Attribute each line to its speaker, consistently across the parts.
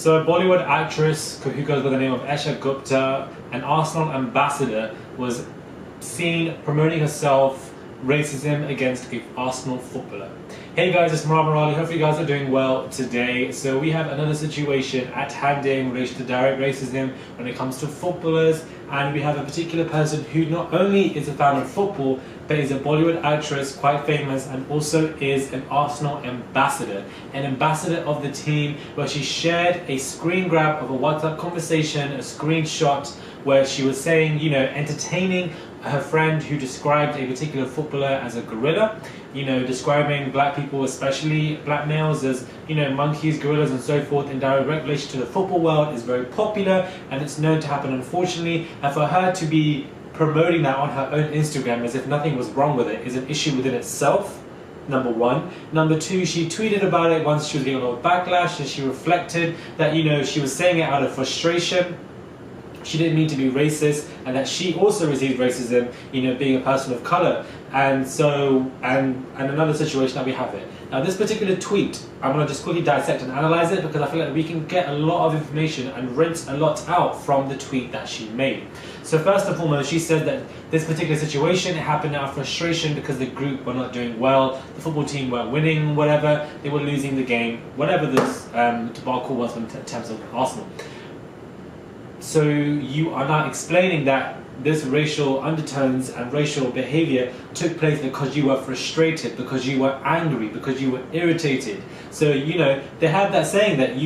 Speaker 1: So Bollywood actress who goes by the name of Esha Gupta, an Arsenal ambassador, was seen promoting herself racism against an Arsenal footballer. Hey guys, it's Murali. Hopefully you guys are doing well today. So we have another situation at hand in relation to direct racism when it comes to footballers, and we have a particular person who not only is a fan of football but is a Bollywood actress, quite famous, and also is an Arsenal ambassador, an ambassador of the team, where she shared a screen grab of a WhatsApp conversation, a screenshot where she was saying, entertaining her friend who described a particular footballer as a gorilla, describing black people, especially black males, as, monkeys, gorillas and so forth in direct relation to the football world is very popular, and it's known to happen, unfortunately. And for her to be promoting that on her own Instagram as if nothing was wrong with it is an issue within itself, number one. Number two, she tweeted about it once she was getting a lot of backlash, and she reflected that, she was saying it out of frustration. She didn't mean to be racist, and that she also received racism, being a person of color. And so, and another situation that we have here. Now, this particular tweet, I'm going to just quickly dissect and analyze it, because I feel like we can get a lot of information and rinse a lot out from the tweet that she made. So first and foremost, she said that this particular situation happened out of frustration because the group were not doing well, the football team weren't winning, whatever, they were losing the game, whatever this debacle was in terms of Arsenal. So you are now explaining that this racial undertones and racial behavior took place because you were frustrated, because you were angry, because you were irritated. So, they have that saying that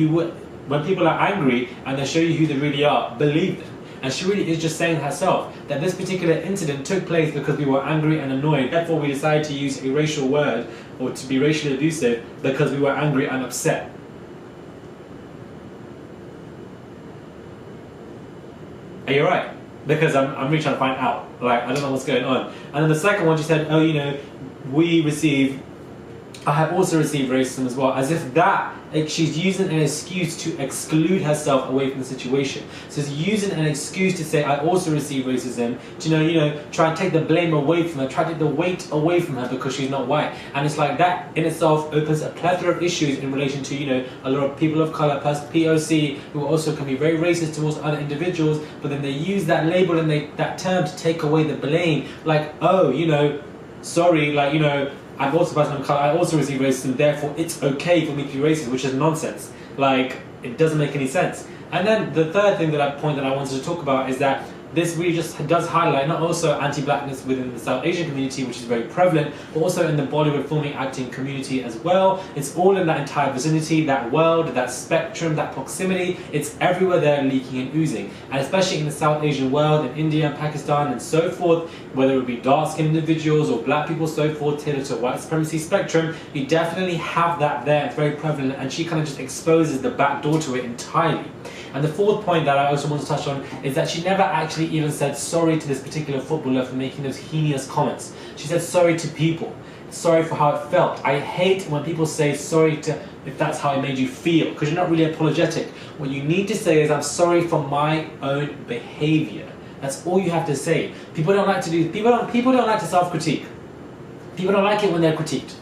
Speaker 1: when people are angry and they show you who they really are, believe them. And she really is just saying herself that this particular incident took place because we were angry and annoyed. Therefore, we decided to use a racial word, or to be racially abusive, because we were angry and upset. Are you right? Because I'm really trying to find out. I don't know what's going on. And then the second one, she said, I have also received racism as well, as if that, she's using an excuse to exclude herself away from the situation. So she's using an excuse to say, I also receive racism, to, try and take the blame away from her, try to take the weight away from her because she's not white. And it's like that in itself opens a plethora of issues in relation to, a lot of people of color, POC, who also can be very racist towards other individuals, but then they use that label and that term to take away the blame. Like, oh, sorry, I'm also a person of color, I also receive racism, therefore it's okay for me to be racist, which is nonsense. It doesn't make any sense. And then the third thing that I wanted to talk about is that this really just does highlight not also anti-blackness within the South Asian community, which is very prevalent, but also in the Bollywood filming acting community as well. It's all in that entire vicinity, that world, that spectrum, that proximity. It's everywhere there, leaking and oozing. And especially in the South Asian world, in India and Pakistan and so forth, whether it be dark-skinned individuals or black people, so forth, tailored to a white supremacy spectrum, you definitely have that there. It's very prevalent, and she kind of just exposes the back door to it entirely. And the fourth point that I also want to touch on is that she never actually even said sorry to this particular footballer for making those heinous comments. She said sorry to people, sorry for how it felt. I hate when people say sorry if that's how it made you feel, because you're not really apologetic. What you need to say is, I'm sorry for my own behavior. That's all you have to say. People don't like to self-critique. People don't like it when they're critiqued.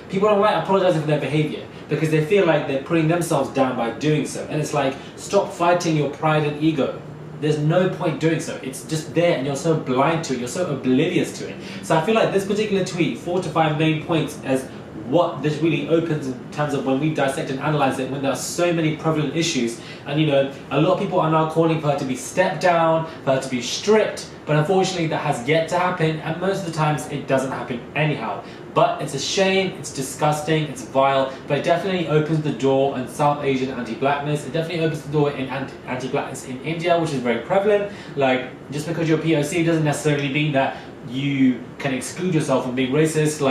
Speaker 1: People don't like apologizing for their behavior, because they feel like they're putting themselves down by doing so. And it's like, stop fighting your pride and ego. There's no point doing so. It's just there, and you're so blind to it, you're so oblivious to it. So I feel like this particular tweet, 4 to 5 main points as what this really opens in terms of when we dissect and analyze it, when there are so many prevalent issues. And a lot of people are now calling for her to be stepped down, for her to be stripped, but unfortunately that has yet to happen, and most of the times it doesn't happen anyhow. But it's a shame, it's disgusting, it's vile, but it definitely opens the door on South Asian anti-blackness. It definitely opens the door in anti-blackness in India, which is very prevalent. Just because you're POC doesn't necessarily mean that you can exclude yourself from being racist.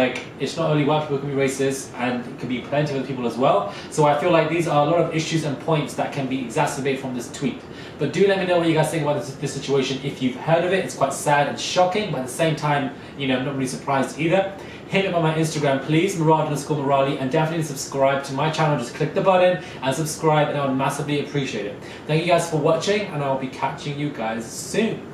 Speaker 1: It's not only white people who can be racist, and it can be plenty of other people as well. So I feel like these are a lot of issues and points that can be exacerbated from this tweet. But do let me know what you guys think about this situation. If you've heard of it, it's quite sad and shocking, but at the same time, I'm not really surprised either. Hit me up on my Instagram, please, Murali, and definitely subscribe to my channel. Just click the button and subscribe, and I would massively appreciate it. Thank you guys for watching, and I'll be catching you guys soon.